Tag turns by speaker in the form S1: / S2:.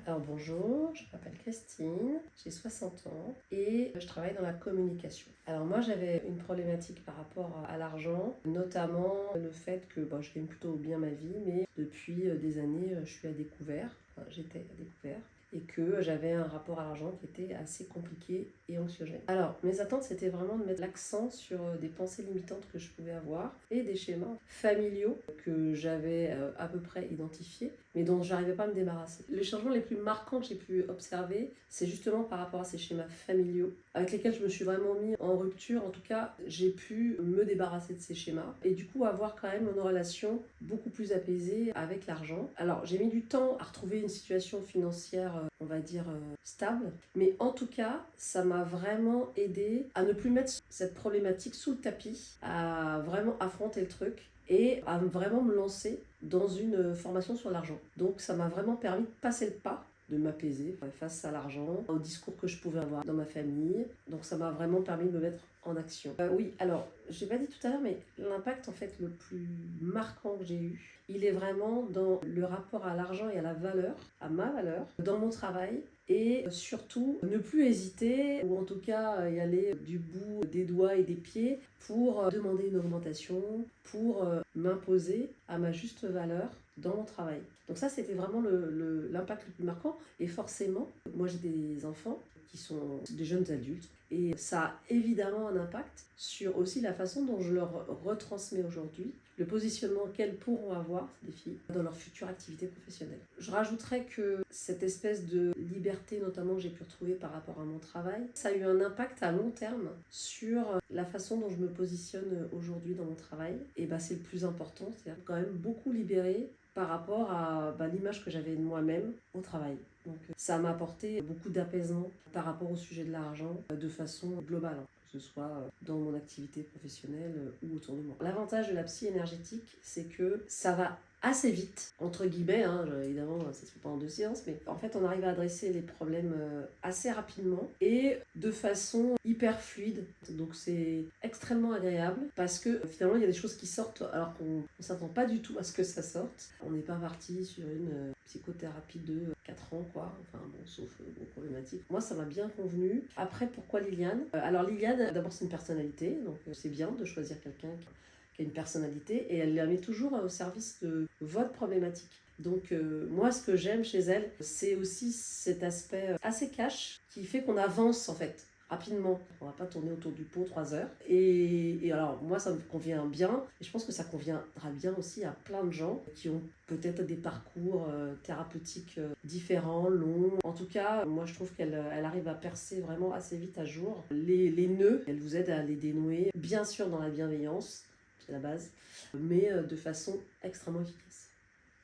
S1: Alors bonjour, je m'appelle Christine, j'ai 60 ans et je travaille dans la communication. Alors moi j'avais une problématique par rapport à l'argent, notamment le fait que je gagne plutôt bien ma vie, mais depuis des années je suis à découvert, j'étais à découvert, et que j'avais un rapport à l'argent qui était assez compliqué et anxiogène. Alors mes attentes c'était vraiment de mettre l'accent sur des pensées limitantes que je pouvais avoir et des schémas familiaux que j'avais à peu près identifiés mais dont je n'arrivais pas à me débarrasser. Les changements les plus marquants que j'ai pu observer, c'est justement par rapport à ces schémas familiaux avec lesquels je me suis vraiment mis en rupture. En tout cas, j'ai pu me débarrasser de ces schémas et du coup avoir quand même une relation beaucoup plus apaisée avec l'argent. Alors, j'ai mis du temps à retrouver une situation financière, on va dire, stable, mais en tout cas, ça m'a vraiment aidé à ne plus mettre cette problématique sous le tapis, à vraiment affronter le truc et à vraiment me lancer dans une formation sur l'argent. Donc ça m'a vraiment permis de passer le pas, de m'apaiser face à l'argent, au discours que je pouvais avoir dans ma famille. Donc ça m'a vraiment permis de me mettre en action. Oui, alors, je l'ai pas dit tout à l'heure, mais l'impact en fait le plus marquant que j'ai eu, il est vraiment dans le rapport à l'argent et à la valeur, à ma valeur, dans mon travail. Et surtout, ne plus hésiter, ou en tout cas y aller du bout des doigts et des pieds pour demander une augmentation, pour m'imposer à ma juste valeur dans mon travail. Donc ça, c'était vraiment l'impact le plus marquant. Et forcément, moi j'ai des enfants qui sont des jeunes adultes. Et ça a évidemment un impact sur aussi la façon dont je leur retransmets aujourd'hui le positionnement qu'elles pourront avoir, des filles, dans leur future activité professionnelle. Je rajouterais que cette espèce de liberté, notamment que j'ai pu retrouver par rapport à mon travail, ça a eu un impact à long terme sur la façon dont je me positionne aujourd'hui dans mon travail. Et c'est le plus important, c'est-à-dire quand même beaucoup libéré par rapport à l'image que j'avais de moi-même au travail. Donc ça m'a apporté beaucoup d'apaisement par rapport au sujet de l'argent de façon globale, que ce soit dans mon activité professionnelle ou autour de moi. L'avantage de la psy énergétique, c'est que ça va assez vite, entre guillemets, évidemment ça se fait pas en 2 séances, mais en fait on arrive à adresser les problèmes assez rapidement et de façon hyper fluide. Donc c'est extrêmement agréable parce que finalement il y a des choses qui sortent alors qu'on ne s'attend pas du tout à ce que ça sorte. On n'est pas parti sur une psychothérapie de 4 ans, quoi. Enfin bon, sauf vos problématiques. Moi, ça m'a bien convenu. Après, pourquoi Liliane? Alors Liliane, d'abord c'est une personnalité, donc c'est bien de choisir quelqu'un qui a une personnalité et elle la met toujours au service de votre problématique. Donc moi ce que j'aime chez elle, c'est aussi cet aspect assez cash qui fait qu'on avance en fait rapidement. On va pas tourner autour du pot 3 heures. Et alors moi ça me convient bien et je pense que ça conviendra bien aussi à plein de gens qui ont peut-être des parcours thérapeutiques différents, longs. En tout cas, moi je trouve qu'elle arrive à percer vraiment assez vite à jour les nœuds. Elle vous aide à les dénouer, bien sûr dans la bienveillance, c'est la base, mais de façon extrêmement efficace.